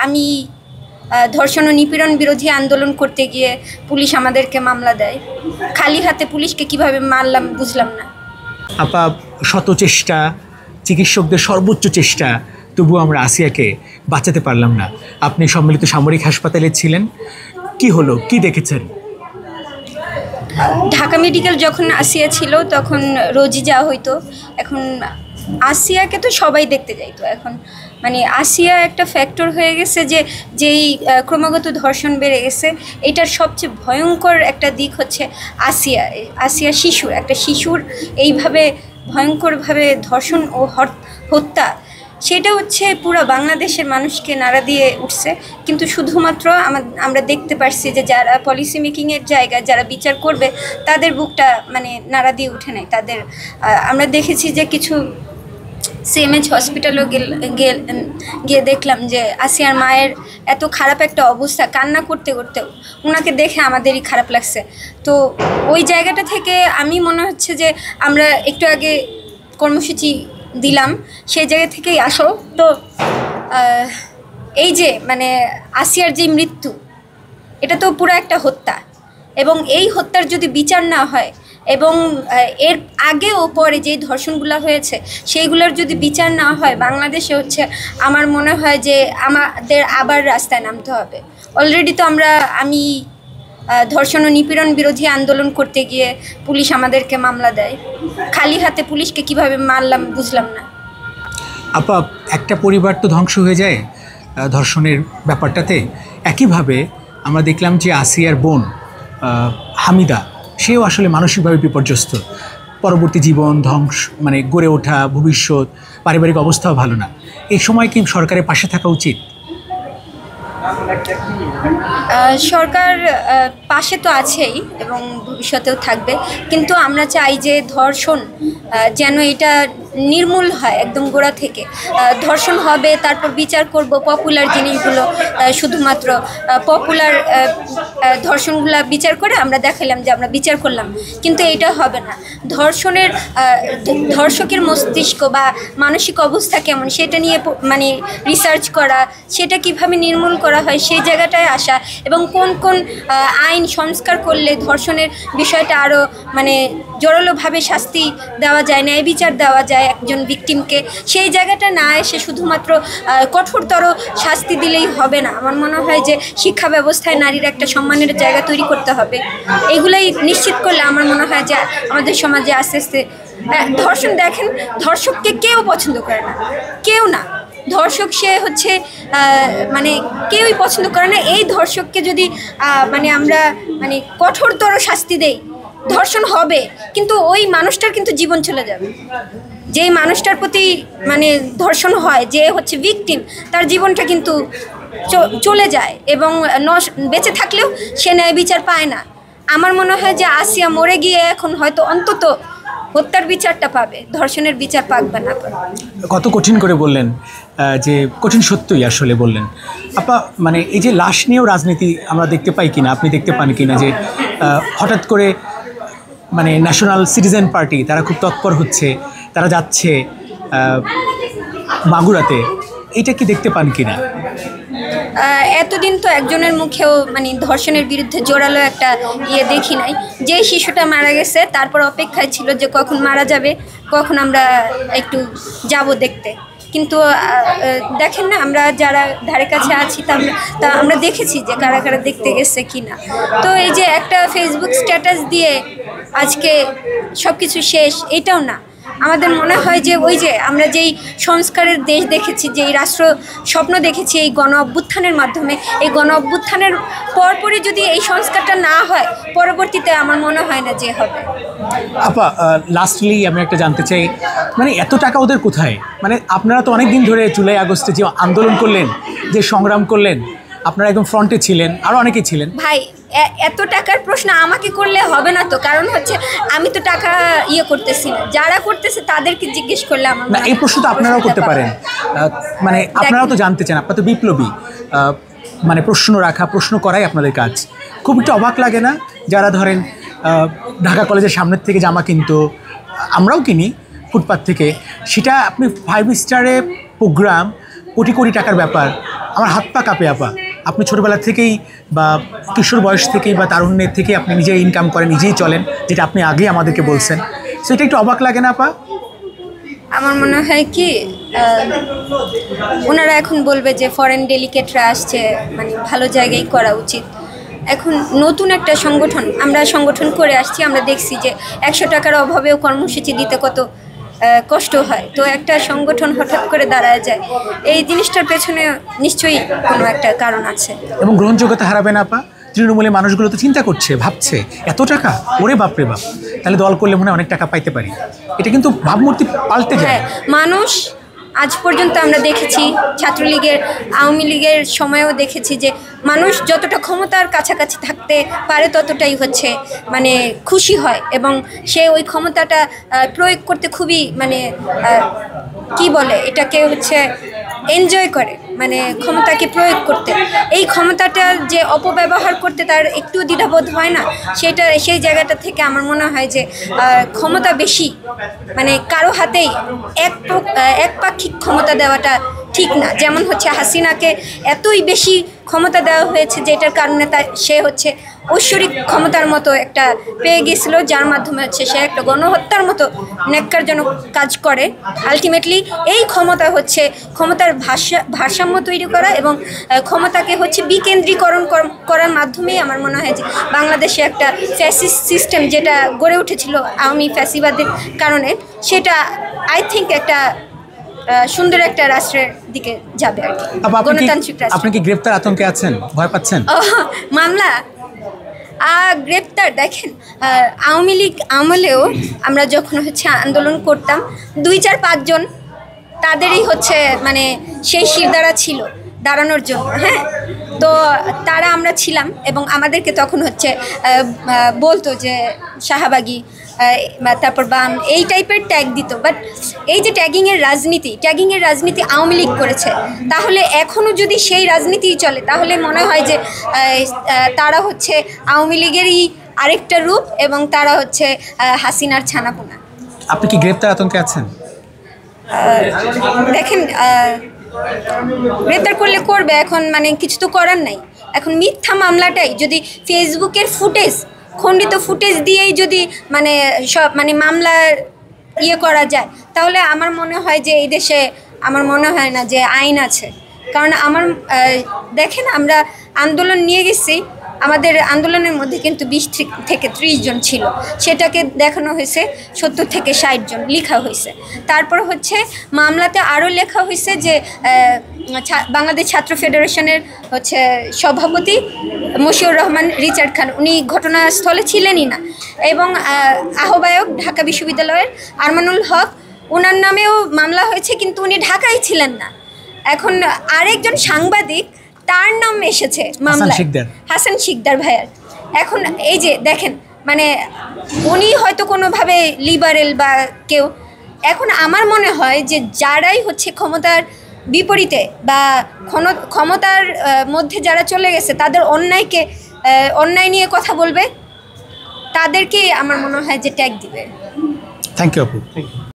আমি ধর্ষণ ও নিপীড়ন বিরোধী আন্দোলন করতে গিয়ে পুলিশ আমাদেরকে মামলা দেয়। খালি হাতে পুলিশকে কিভাবে মারলাম বুঝলাম না। আপা, শত চেষ্টা, চিকিৎসকদের সর্বোচ্চ চেষ্টা, তবুও আমরা আসিয়াকে বাঁচাতে পারলাম না। আপনি সম্মিলিত সামরিক হাসপাতালে ছিলেন, কি হলো, কি দেখেছেন? ঢাকা মেডিকেল যখন আসিয়া ছিল তখন রোজই যাওয়া হইতো। এখন আসিয়াকে তো সবাই দেখতে যাইতো। এখন মানে আসিয়া একটা ফ্যাক্টর হয়ে গেছে যে যেই ক্রমাগত ধর্ষণ বেড়ে গেছে, এটার সবচেয়ে ভয়ঙ্কর একটা দিক হচ্ছে আসিয়া শিশুর এইভাবে ভয়ঙ্করভাবে ধর্ষণ ও হত্যা, সেটা হচ্ছে পুরো বাংলাদেশের মানুষকে নাড়া দিয়ে উঠছে। কিন্তু শুধুমাত্র আমরা দেখতে পারছি যে যারা পলিসি মেকিংয়ের জায়গায় যারা বিচার করবে তাদের বুকটা মানে নাড়া দিয়ে উঠে নেয়। আমরা দেখেছি যে কিছু সিএমএইচ হসপিটালও গিয়ে দেখলাম যে আসিয়ার মায়ের এত খারাপ একটা অবস্থা, কান্না করতে করতেও ওনাকে দেখে আমাদেরই খারাপ লাগছে। তো ওই জায়গাটা থেকে আমি মনে হচ্ছে যে আমরা একটু আগে কর্মসূচি দিলাম, সেই জায়গা থেকেই আসো। তো এই যে মানে আসিয়ার যে মৃত্যু, এটা তো পুরো একটা হত্যা, এবং এই হত্যার যদি বিচার না হয় এবং এর আগে ও পরে যে ধর্ষণগুলো হয়েছে সেইগুলোর যদি বিচার না হয়, বাংলাদেশে হচ্ছে আমার মনে হয় যে আমাদের আবার রাস্তায় নামতে হবে। অলরেডি তো আমি ধর্ষণ ও নিপীড়ন বিরোধী আন্দোলন করতে গিয়ে পুলিশ আমাদেরকে মামলা দেয়। খালি হাতে পুলিশকে কিভাবে মারলাম বুঝলাম না। আপা, একটা পরিবার তো ধ্বংস হয়ে যায় ধর্ষণের ব্যাপারটাতে। একইভাবে আমরা দেখলাম যে আসিয়ার বোন হামিদা, সেও আসলে মানসিকভাবে বিপর্যস্ত। পরবর্তী জীবন ধ্বংস, মানে গড়ে ওঠা ভবিষ্যৎ, পারিবারিক অবস্থাও ভালো না। এই সময় কি সরকারের পাশে থাকা উচিত? সরকার পাশে তো আছেই এবং ভবিষ্যতেও থাকবে, কিন্তু আমরা চাই যে ধর্ষণ যেন এটা নির্মূল হয় একদম গোড়া থেকে। ধর্ষণ হবে, তারপর বিচার করব পপুলার জিনিসগুলো, শুধুমাত্র পপুলার ধর্ষণগুলো বিচার করে আমরা দেখালাম যে আমরা বিচার করলাম, কিন্তু এটা হবে না। ধর্ষকের মস্তিষ্ক বা মানসিক অবস্থা কেমন সেটা নিয়ে মানে রিসার্চ করা, সেটা কিভাবে নির্মূল করা হয় সেই জায়গাটায় আসা, এবং কোন কোন আইন সংস্কার করলে ধর্ষণের বিষয়টা আরও মানে জোরালোভাবে শাস্তি দেওয়া যায়, ন্যায় বিচার দেওয়া যায় একজন ভিকটিমকে, সেই জায়গাটা না এসে শুধুমাত্র কঠোরতর শাস্তি দিলেই হবে না। আমার মনে হয় যে শিক্ষা ব্যবস্থায় নারীর একটা সম্মানের জায়গা তৈরি করতে হবে। এইগুলাই নিশ্চিত করলে আমার মনে হয় যে আমাদের সমাজে আস্তে আস্তে ধর্ষণ, দেখেন ধর্ষককে কেউ পছন্দ করে না, কেউ না। ধর্ষক সে হচ্ছে মানে কেউই পছন্দ করে না। এই ধর্ষককে যদি মানে আমরা মানে কঠোরতর শাস্তি দেই, ধর্ষণ হবে কিন্তু ওই মানুষটার কিন্তু জীবন চলে যাবে। যেই মানুষটার প্রতি মানে ধর্ষণ হয়, যে হচ্ছে ভিকটিম, তার জীবনটা কিন্তু চলে যায় এবং বেঁচে থাকলেও সে ন্যায় বিচার পায় না। আমার মনে হয় যে আসিয়া মরে গিয়ে এখন হয়তো অন্তত হত্যার বিচারটা পাবে, ধর্ষণের বিচার পাকবে না। কত কঠিন করে বললেন, যে কঠিন সত্যই আসলে বললেন। আপা, মানে এই যে লাশ নিয়েও রাজনীতি আমরা দেখতে পাই কিনা, আপনি দেখতে পান কিনা যে হঠাৎ করে মানে ন্যাশনাল সিটিজেন পার্টি তারা খুব তৎপর হচ্ছে, তারা যাচ্ছে মাগুরাতে, এটা কি দেখতে পান কিনা? এতদিন তো একজনের মুখেও মানে ধর্ষণের বিরুদ্ধে জোরালো একটা দেখি নাই। যে শিশুটা মারা গেছে তারপর অপেক্ষায় ছিল যে কখন মারা যাবে, কখন আমরা একটু যাব দেখতে। কিন্তু দেখেন না, আমরা যারা ধারে কাছে আছি তা আমরা দেখেছি যে কারা কারা দেখতে গেছে কিনা। তো এই যে একটা ফেসবুক স্ট্যাটাস দিয়ে আজকে সব কিছু শেষ, এটাও না। আমাদের মনে হয় যে ওই যে আমরা যেই সংস্কারের দেশ দেখেছি, যেই রাষ্ট্র স্বপ্ন দেখেছি এই গণ অভ্যুত্থানের মাধ্যমে, এই গণ অভ্যুত্থানের পরপরই যদি এই সংস্কারটা না হয়, পরবর্তীতে আমার মনে হয় না যে হবে। আপা, লাস্টলি আমি একটা জানতে চাই, মানে এত টাকা ওদের কোথায়? মানে আপনারা তো অনেক দিন ধরে জুলাই আগস্টে যে আন্দোলন করলেন, যে সংগ্রাম করলেন, আপনারা একদম ফ্রন্টে ছিলেন, আরও অনেকেই ছিলেন। ভাই, এত টাকার প্রশ্ন আমাকে করলে হবে না তো, কারণ হচ্ছে আমি তো টাকা করতেছি না, যারা করতেছে তাদেরকে জিজ্ঞেস করলে আমার না, এই প্রশ্ন তো আপনারাও করতে পারেন। মানে আপনারাও তো জানতে চান, আপনারা তো বিপ্লবী, মানে প্রশ্ন রাখা, প্রশ্ন করাই আপনাদের কাজ। খুব একটু অবাক লাগে না যারা ধরেন ঢাকা কলেজের সামনের থেকে জামা কিনতো, আমরাও কিনি ফুটপাথ থেকে, সেটা আপনি 5 স্টারে প্রোগ্রাম, কোটি কোটি টাকার ব্যাপার, আমার হাত পা কাঁপে আপা। আপনি ছোটোবেলা থেকেই বা কিশোর বয়স থেকেই বা তারুণ্যের থেকেই আপনি নিজেই ইনকাম করেন, নিজেই চলেন, যেটা আপনি আগেই আমাদেরকে বলছেন। সেটা একটু অবাক লাগে না আপা? আমার মনে হয় কি ওনারা এখন বলবে যে ফরেন ডেলিগেটরা আসছে, মানে ভালো জায়গায় করা উচিত। এখন নতুন একটা সংগঠন, আমরা সংগঠন করে আসছি, আমরা দেখছি যে 100 টাকার অভাবেও কর্মসূচি দিতে কত কষ্ট হয়। তো একটা সংগঠন হঠাৎ করে দাঁড়ায় যায়, এই জিনিসটার পেছনে নিশ্চয়ই কোনো একটা কারণ আছে। এবং গ্রহণযোগ্যতা হারাবে না আপা? তৃণমূলের মানুষগুলো তো চিন্তা করছে, ভাবছে এত টাকা, ওরে বাপরে বাপ, তাহলে দল করলে মনে হয় অনেক টাকা পাইতে পারি। এটা কিন্তু ভাবমূর্তি পাল্টে যায়। হ্যাঁ, মানুষ আজ পর্যন্ত আমরা দেখেছি, ছাত্রলীগের, আওয়ামী লীগের সময়েও দেখেছি যে মানুষ যতটা ক্ষমতার কাছাকাছি থাকতে পারে ততটাই হচ্ছে মানে খুশি হয়, এবং সে ওই ক্ষমতাটা প্রয়োগ করতে খুবই মানে কি বলে এটাকে হচ্ছে এনজয় করে, মানে ক্ষমতাকে প্রয়োগ করতে। এই ক্ষমতাটা যে অপব্যবহার করতে তার একটু দ্বিধাবোধ হয় না, সেই জায়গাটা থেকে আমার মনে হয় যে ক্ষমতা বেশি মানে কারো হাতেই একপাক্ষিক ক্ষমতা দেওয়াটা ঠিক না। যেমন হচ্ছে হাসিনাকে এতই বেশি ক্ষমতা দেওয়া হয়েছে যেটার কারণে সে হচ্ছে ঐশ্বরিক ক্ষমতার মতো একটা পেয়ে গেছিল, যার মাধ্যমে হচ্ছে সে একটা গণহত্যার মতো ন্যাক্কারজনক কাজ করে। আলটিমেটলি এই ক্ষমতা হচ্ছে ক্ষমতার ভারসাম্য তৈরি করা এবং ক্ষমতাকে হচ্ছে বিকেন্দ্রীকরণ করার মাধ্যমেই আমার মনে হয় যে বাংলাদেশে একটা ফ্যাসিস্ট সিস্টেম যেটা গড়ে উঠেছিল আওয়ামী ফ্যাসিবাদের কারণে, সেটা আই থিঙ্ক একটা সুন্দর একটা রাষ্ট্রের দিকে যাবে আর কি, গণতান্ত্রিক রাষ্ট্র। আপনি কি গ্রেপ্তার আতঙ্কে আছেন, ভয় পাচ্ছেন? মামলা গ্রেপ্তার, দেখেন আওয়ামী লীগ আমলেও আমরা যখন হচ্ছে আন্দোলন করতাম 2-4-5 জন তাদেরই হচ্ছে মানে সেই শিরদাঁড়া ছিল দাঁড়ানোর জন্য। হ্যাঁ, তো তারা আমরা ছিলাম এবং আমাদেরকে তখন হচ্ছে বলতো যে শাহবাগী, তারপর বাম, এই টাইপের ট্যাগ দিত। বাট এই যে ট্যাগিংয়ের রাজনীতি আওয়ামী লীগ করেছে, তাহলে এখনও যদি সেই রাজনীতিই চলে তাহলে মনে হয় যে তারা হচ্ছে আওয়ামী লীগেরই আরেকটা রূপ এবং তারা হচ্ছে হাসিনার ছানাপোনা। আপনি কি গ্রেপ্তার আতঙ্কে আছেন? দেখেন গ্রেপ্তার করলে করবে, এখন মানে কিছু তো করার নাই। এখন মিথ্যা মামলাটাই যদি ফেসবুকের ফুটেজ, খণ্ডিত ফুটেজ দিয়েই যদি মানে সব মানে মামলার করা যায়, তাহলে আমার মনে হয় যে এই দেশে আমার মনে হয় না যে আইন আছে। কারণ দেখেন আমরা আন্দোলন নিয়ে গেছি, আমাদের আন্দোলনের মধ্যে কিন্তু 20 থেকে 30 জন ছিল, সেটাকে দেখানো হয়েছে 70 থেকে 60 জন লেখা হয়েছে। তারপর হচ্ছে মামলাতে আরও লেখা হয়েছে যে বাংলাদেশ ছাত্র ফেডারেশনের হচ্ছে সভাপতি মশিউর রহমান রিচার্ড খান, উনি ঘটনাস্থলে ছিলেনই না, এবং আহ্বায়ক ঢাকা বিশ্ববিদ্যালয়ের আরমানুল হক, ওনার নামেও মামলা হয়েছে কিন্তু উনি ঢাকায় ছিলেন না। এখন আরেকজন সাংবাদিক, তার নাম এসেছে মামলায়, হাসান শিকদার ভাইয়ার। এখন এই যে দেখেন মানে উনি হয়তো কোনোভাবে লিবারেল বা কেউ, এখন আমার মনে হয় যে যারাই হচ্ছে ক্ষমতার বিপরীতে বা ক্ষমতার মধ্যে যারা চলে গেছে তাদের অন্যায় নিয়ে কথা বলবে, তাদেরকেই আমার মনে হয় যে ট্যাগ দিবে। থ্যাংক ইউ আপু।